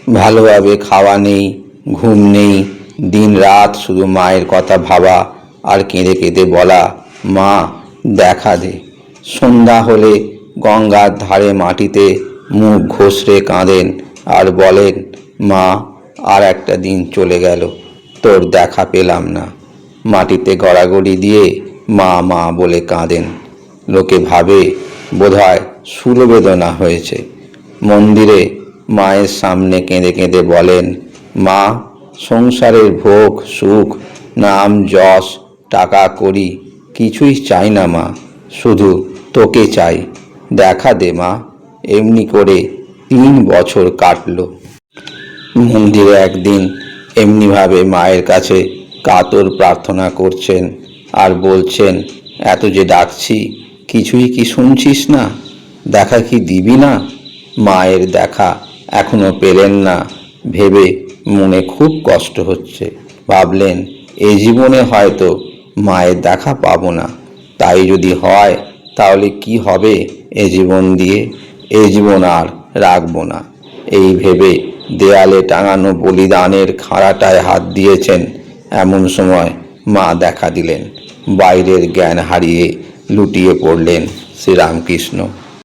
ভালোভাবে খাওয়া নেই, ঘুম নেই, দিন রাত শুধু মায়ের কথা ভাবা আর কেঁদে কেঁদে বলা, মা দেখা দে। সন্ধ্যা হলে গঙ্গার ধারে মাটিতে মুখ ঘষড়ে কাঁদেন আর বলেন, মা আর একটা দিন চলে গেল, তোর দেখা পেলাম না। মাটিতে গড়াগড়ি দিয়ে মা মা বলে কাঁদেন। লোকে ভাবে বোধহয় সুরবেদনা হয়েছে। মন্দিরে মায়ের সামনে কেঁদে কেঁদে বলেন, মা সংসারের ভোগ সুখ নাম যশ টাকা করি কিছুই চাই না মা, শুধু তোকে চাই, দেখা দে মা। এমনি করে 3 বছর কাটলো। মন্দিরে একদিন এমনিভাবে মায়ের কাছে কাতর প্রার্থনা করছেন আর বলছেন, এত যে ডাকছি কিছুই কি শুনছিস না? দেখা কি দিবি না? মায়ের দেখা এখনো পেলেন না ভেবে মনে খুব কষ্ট হচ্ছে। ভাবলেন, এই জীবনে হয়তো মায়ের দেখা পাবো না। তাই যদি হয় তাহলে কি হবে এ জীবন দিয়ে? এই জীবন আর রাখবো না। এই ভেবে দেয়ালে টাঙানো বলিদানের খাঁড়াটায় হাত দিয়েছেন। এমন সময় মা দেখা দিলেন। বাইরের জ্ঞান হারিয়ে লুটিয়ে পড়লেন শ্রীরামকৃষ্ণ।